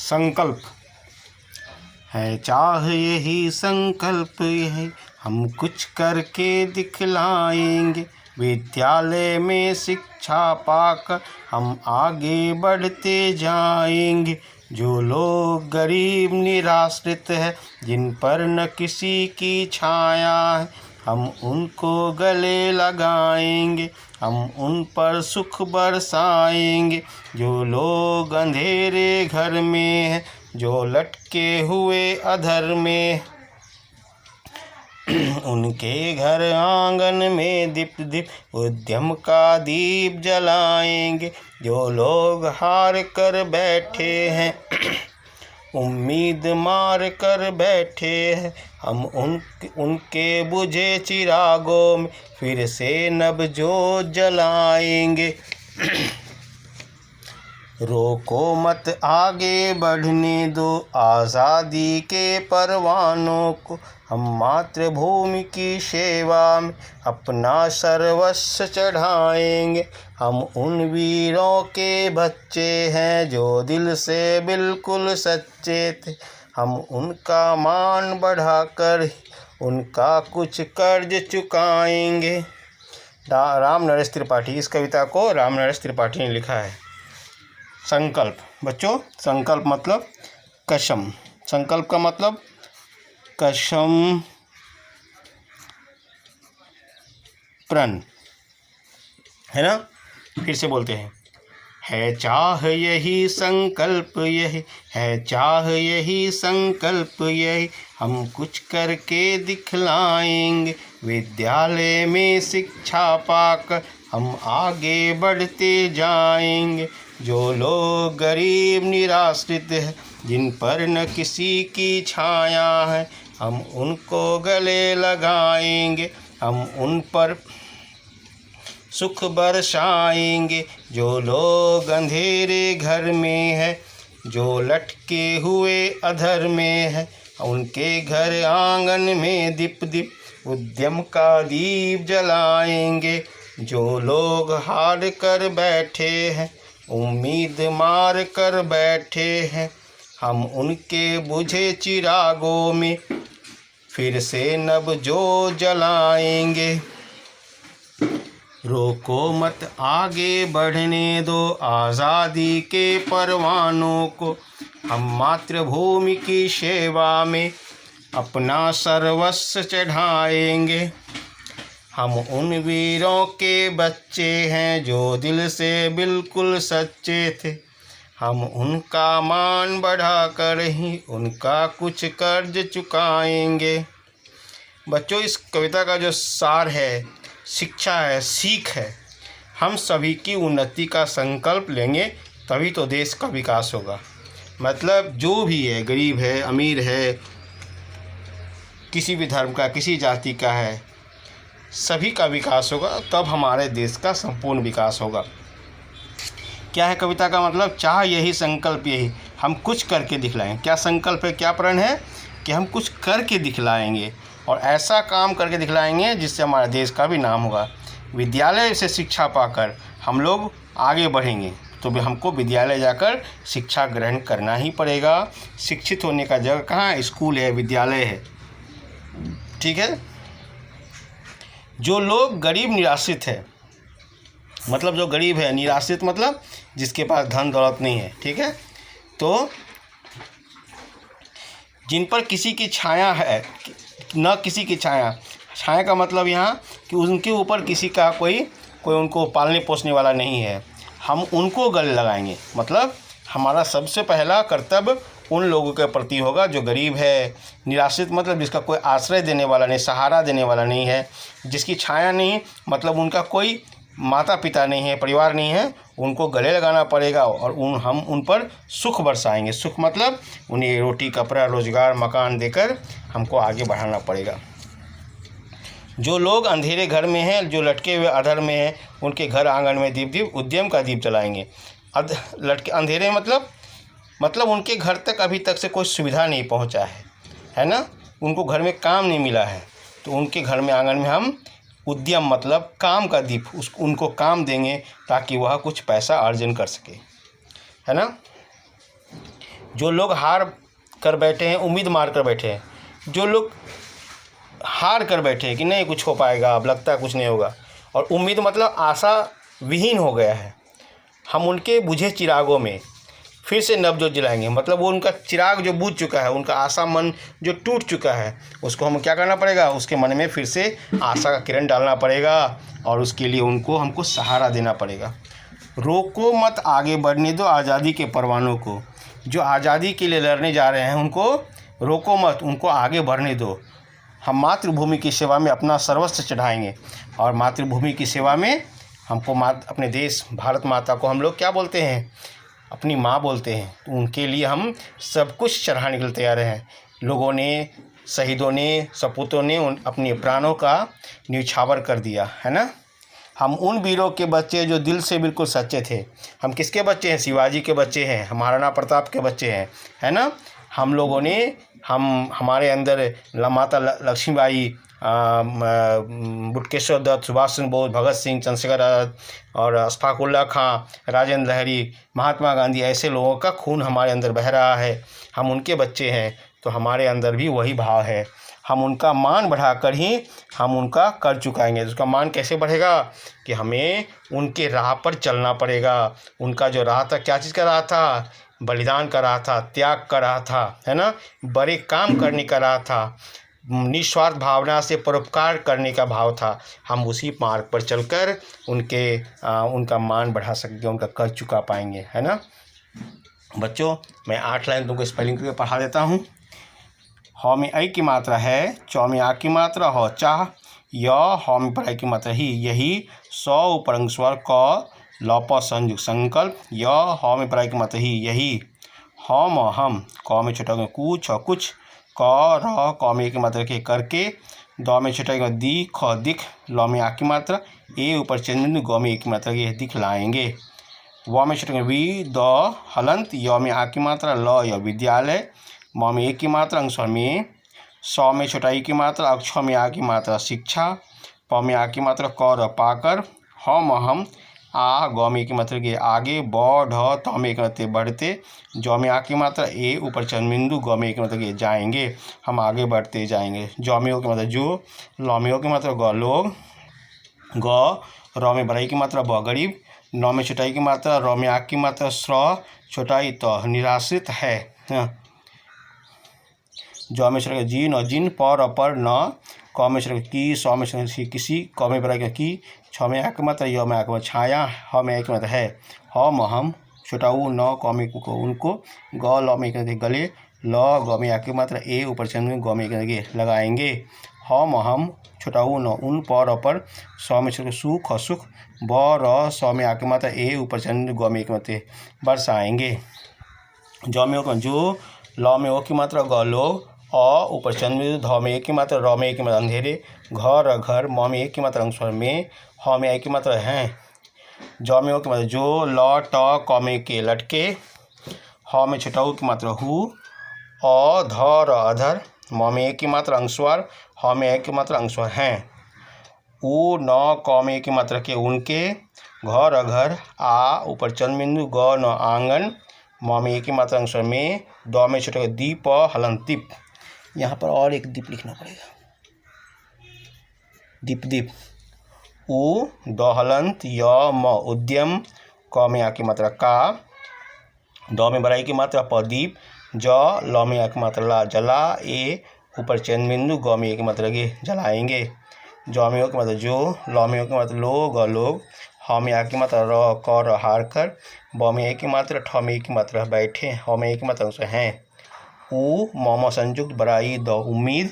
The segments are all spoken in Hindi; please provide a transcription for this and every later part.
संकल्प है, चाह यही संकल्प यही हम कुछ करके दिखलाएंगे। विद्यालय में शिक्षा पाकर हम आगे बढ़ते जाएंगे। जो लोग गरीब निराश्रित है, जिन पर न किसी की छाया है, हम उनको गले लगाएंगे, हम उन पर सुख बरसाएंगे। जो लोग अंधेरे घर में हैं, जो लटके हुए अधर में, उनके घर आंगन में दीप दीप उद्यम का दीप जलाएंगे। जो लोग हार कर बैठे हैं, उम्मीद मार कर बैठे हैं, हम उनके बुझे चिरागों में फिर से नवजोत जलाएंगे। रोको मत आगे बढ़ने दो आज़ादी के परवानों को, हम मातृभूमि की सेवा में अपना सर्वस्व चढ़ाएंगे। हम उन वीरों के बच्चे हैं जो दिल से बिल्कुल सच्चे थे, हम उनका मान बढ़ाकर उनका कुछ कर्ज चुकाएंगे। राम नरेश त्रिपाठी, इस कविता को राम नरेश त्रिपाठी ने लिखा है। संकल्प बच्चों, संकल्प मतलब कसम। संकल्प का मतलब कसम, प्रण, है ना। फिर से बोलते हैं, है चाह यही संकल्प यही है, चाह यही संकल्प यही हम कुछ करके दिखलाएंगे। विद्यालय में शिक्षा पाकर हम आगे बढ़ते जाएंगे। जो लोग गरीब निराश्रित है, जिन पर न किसी की छाया है, हम उनको गले लगाएंगे, हम उन पर सुख बरसाएंगे। जो लोग अंधेरे घर में है, जो लटके हुए अधर में है, उनके घर आंगन में दीप दीप उद्यम का दीप जलाएंगे। जो लोग हार कर बैठे हैं, उम्मीद मार कर बैठे हैं, हम उनके बुझे चिरागों में फिर से नवजोत जलाएंगे। रोको मत आगे बढ़ने दो आज़ादी के परवानों को, हम मातृभूमि की सेवा में अपना सर्वस्व चढ़ाएंगे। हम उन वीरों के बच्चे हैं जो दिल से बिल्कुल सच्चे थे, हम उनका मान बढ़ाकर ही उनका कुछ कर्ज चुकाएंगे। बच्चों, इस कविता का जो सार है, शिक्षा है, सीख है, हम सभी की उन्नति का संकल्प लेंगे तभी तो देश का विकास होगा। मतलब जो भी है, गरीब है, अमीर है, किसी भी धर्म का, किसी जाति का है, सभी का विकास होगा, तब हमारे देश का संपूर्ण विकास होगा। क्या है कविता का मतलब? चाह यही संकल्प यही हम कुछ करके दिखलाएं। क्या संकल्प है, क्या प्रण है कि हम कुछ करके दिखलाएंगे और ऐसा काम करके दिखलाएंगे जिससे हमारे देश का भी नाम होगा। विद्यालय से शिक्षा पाकर हम लोग आगे बढ़ेंगे तो भी हमको विद्यालय जाकर शिक्षा ग्रहण करना ही पड़ेगा। शिक्षित होने का जगह कहाँ है? स्कूल है, विद्यालय है, ठीक है। जो लोग गरीब निराश्रित है, मतलब जो गरीब है, निराश्रित मतलब जिसके पास धन दौलत नहीं है, ठीक है। तो जिन पर किसी की छाया है, न किसी की छाया, छाया का मतलब यहाँ कि उनके ऊपर किसी का कोई उनको पालने पोसने वाला नहीं है, हम उनको गले लगाएंगे। मतलब हमारा सबसे पहला कर्तव्य उन लोगों के प्रति होगा जो गरीब है, निराश्रित मतलब जिसका कोई आश्रय देने वाला नहीं, सहारा देने वाला नहीं है, जिसकी छाया नहीं, मतलब उनका कोई माता पिता नहीं है, परिवार नहीं है, उनको गले लगाना पड़ेगा और हम उन पर सुख बरसाएंगे। सुख मतलब उन्हें रोटी, कपड़ा, रोजगार, मकान देकर हमको आगे बढ़ाना पड़ेगा। जो लोग अंधेरे घर में हैं, जो लटके हुए अधर में हैं, उनके घर आंगन में दीप दीप उद्यम का दीप जलाएंगे। लटके अंधेरे मतलब उनके घर तक अभी तक से कोई सुविधा नहीं पहुंचा है ना, उनको घर में काम नहीं मिला है, तो उनके घर में आंगन में हम उद्यम मतलब काम का दीप उनको काम देंगे ताकि वह कुछ पैसा अर्जन कर सके, है ना। जो लोग हार कर बैठे हैं, उम्मीद मार कर बैठे हैं, जो लोग हार कर बैठे हैं कि नहीं कुछ हो पाएगा, अब लगता है कुछ नहीं होगा, और उम्मीद मतलब आशा विहीन हो गया है, हम उनके बुझे चिरागों में फिर से नवजोत जलाएंगे। मतलब वो उनका चिराग जो बुझ चुका है, उनका आशा मन जो टूट चुका है, उसको हम क्या करना पड़ेगा, उसके मन में फिर से आशा का किरण डालना पड़ेगा, और उसके लिए हमको सहारा देना पड़ेगा। रोको मत आगे बढ़ने दो आज़ादी के परवानों को। जो आज़ादी के लिए लड़ने जा रहे हैं उनको रोको मत, उनको आगे बढ़ने दो। हम मातृभूमि की सेवा में अपना सर्वस्व चढ़ाएंगे, और मातृभूमि की सेवा में हमको अपने देश भारत माता को हम लोग क्या बोलते हैं, अपनी माँ बोलते हैं। तो उनके लिए हम सब कुछ चढ़ाने के लिए तैयार हैं। लोगों ने, शहीदों ने, सपूतों ने अपने प्राणों का न्यौछावर कर दिया है ना। हम उन वीरों के बच्चे जो दिल से बिल्कुल सच्चे थे। हम किसके बच्चे हैं, शिवाजी के बच्चे हैं, महाराणा प्रताप के बच्चे हैं, है ना। हम लोगों ने हमारे अंदर माता लक्ष्मीबाई, बुटकेश्वर दत्त, सुभाष चंद्र बोस, भगत सिंह, चंद्रशेखर आज़ाद और अशफाकुल्ला खां, राजेंद्र लहरी, महात्मा गांधी, ऐसे लोगों का खून हमारे अंदर बह रहा है। हम उनके बच्चे हैं, तो हमारे अंदर भी वही भाव है। हम उनका मान बढ़ाकर ही हम उनका कर चुकाएंगे। उसका मान कैसे बढ़ेगा कि हमें उनके राह पर चलना पड़ेगा। उनका जो राह था, क्या चीज़ का राह था, बलिदान का राह था, त्याग का राह था, है ना, बड़े काम करने का राह था, निस्वार्थ भावना से परोपकार करने का भाव था। हम उसी मार्ग पर चलकर उनका मान बढ़ा सकते, उनका कर चुका पाएंगे, है ना। बच्चों, मैं 8 लाइन तुमको स्पेलिंग करके पढ़ा देता हूँ। ह में ऐ की मात्रा है, च में आ की मात्रा ह चाह, य ह में पर ऐ की मात्रा ही यही, सौ ऊपर अंग स्वर क, ल प संयुक्त संकल्प, य ह में पर ऐ की मात्रा ही यही, हम हम, क में छोटा में कु छ कुछ, क र क में एक मात्रा के करके, द में छोटा के दी ख दिख, ल में आ की मात्रा, ए ऊपर चंद्र, ग में एक मात्रा के दिखलाएंगे, व में छोटा वी द हलंत, य में आ की मात्रा, ल य विद्यालय, म में एक की मात्रा अंग में, सौ में छोटा ई की मात्रा, अक्ष में आ की मात्रा शिक्षा, प में आ की मात्रा क र पाकर, हम आ, ग में की मात्रा के आगे, ब ढ त में एक मात्रा बढ़ते, ज में आ की मात्रा ए ऊपर चंद्रबिंदु, ग में एक मात्रा के जाएंगे, हम आगे बढ़ते जाएंगे। ज में ओ की मात्रा जो, ल में ओ की मात्रा ग लोग, ग र में बड़ाई की मात्रा ब गरीब, न में छोटाई की मात्रा, र में आ की मात्रा स्र, छोटाई त निराश्रित है। ज में छोटा जी न जिन, पर अपर न, क में छोटा की, स में छोटा किसी, क में बड़ा की, छ में आ की मात्रा, य में आ की मात्रा छाया, ह में आ की मात्रा है, हम छोटा उ, न क में को उनको, ग ल में एक गले, ल ग में आ की मात्रा ए ऊपर चंद्र, ग में एक लगाएंगे, हम छोटा उ न उन, पर अपर, स में छोटा सु ख सुख, ब र स में आ की मात्रा ए ऊपर चंद्र, ग में एक मात्रा बरसाएंगे। ज में ओ जो, ल में ओ की मात्रा ग लोग, अ ऊपर चंद्र, ध में एक की मात्रा, र में एक की मात्रा अंधेरे, घर घर, म में एक की मात्रा अंग स्वर में, ह में एक की मात्रा हैं, ज में ओ की मात्रा जो, ल ट क में के लटके, ह में छोटा उ की मात्रा हु, अ ध र अधर, म में एक की मात्रा अंग स्वर, ह में एक की मात्रा अंग स्वर हैं, उ न क में एक की मात्रा के उनके, घर घर, आ ऊपर चंद्रबिंदु, ग न आंगन, म में एक की मात्रा अंग स्वर में, द में छोटा दीप हलंत दीप। यहाँ पर और एक दीप लिखना पड़ेगा, दीप दीप, उ द हलंत, य म उद्यम, क में आ की मात्रा का, द में बड़ाई की मात्रा प दीप, ज ल में आ की मात्रा ला जला, ए ऊपर चंद्रबिंदु, ग में एक की मात्रा गे जलाएंगे, ज में ओ की मात्रा जो, ल में ओ की मात्रा लो ग लोग, ह में आ की मात्रा र क र हार कर, ब में एक की मात्रा, ठ में एक की मात्रा बैठे, ह में एक की मात्रा से हैं, उ म संयुक्त बड़ाई द उम्मीद,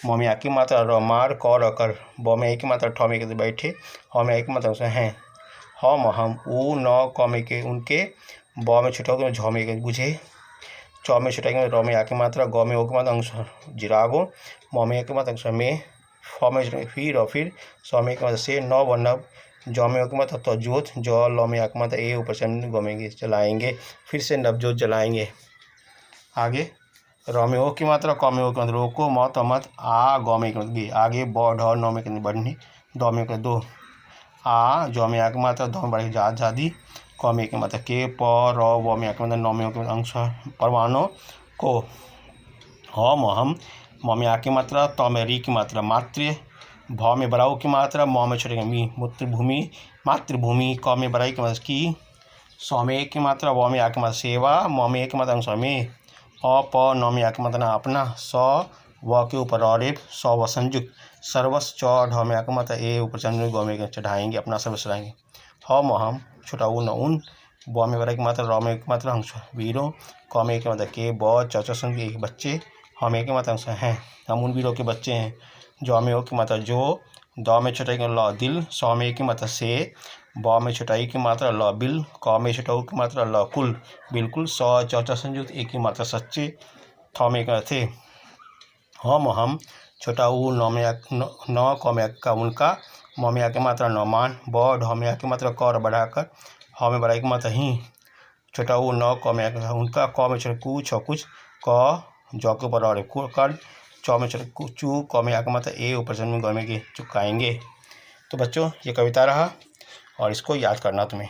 म में आ की मात्रा र मार, क र कर, ब में एक की मात्रा, ठ में एक बैठे, ह में एक की मात्रा से हैं, हम उ न क में के उनके, ब में छोटा झ में एक बुझे, च में छोटा र में आ की मात्रा, ग में ओ की मात्रा अंश जिरागो, म में एक की मात्रा अंश में, फ में फिर, स में एक मात्रा से न व नव, ज में ओ की मात्रा तो जोत, ज ल में आ की मात्रा ए ऊपर चंद्र, ग में जलाएंगे, फिर से नवजोत जलाएंगे। आगे र में ओ की मात्रा, क में ओ की मात्रा रोको मत मत, आ ग में गे आगे, ब ढ न में बढ़ने, द में दो, आ ज में आ की मात्रा, द में बढ़े आज़ादी, क में की मात्रा के, प र व में आके मतलब नौ में की अंश परमाणु को, ह म हम म में आ की मात्रा, त में री की मात्रा मातृ, भ में बराऊ की मात्रा, म में छोटे मी मूत्रभूमि मातृभूमि, क में बराई की मात्रा की, स में एक की मात्रा, व में आ की मात्रा सेवा, म में एक की मात्रा अंश में, अ प न में आ की मात्रा अपना, स व के ऊपर और स व संयुक्त, सर्वस च ढ में आ की मात्रा ए ऊपर चंद्र ग में चढ़ाएंगे अपना सर्वस चढ़ाएंगे, ह म हम छोटा ऊ न उन, ब में बराई की मात्रा, र में एक मात्रा अंश वीरों, क में एक की मात्रा के, ब च संग एक बच्चे, ह में एक की मात्रा अंश हैं, हम उन वीरों के बच्चे हैं, ज में ओ की मात्रा जो, द में छोटाई की ल दिल, स में एक की मात्रा से, ब में छोटाई की मात्रा ल बिल, क में छोटा ऊ की मात्रा ल कुल बिल्कुल, स च संयुक्त एक की मात्रा सच्चे, थ में एक थे, हम छोटा ऊ न में न क में का उनका, म में आ की मात्रा न मान, ब ढ में आ की मात्रा क बढ़ाकर, ह में बढ़ाई की मात्रा ही, छोटा ऊ न क में आ उनका, क में छोटा कु छ कुछ, क ज के ऊपर और कर, च में छोटा चू, क में आ की मात्रा ए ऊपर जन्म ग में के चुकाएंगे। तो बच्चों ये कविता रहा और इसको याद करना तुम्हें।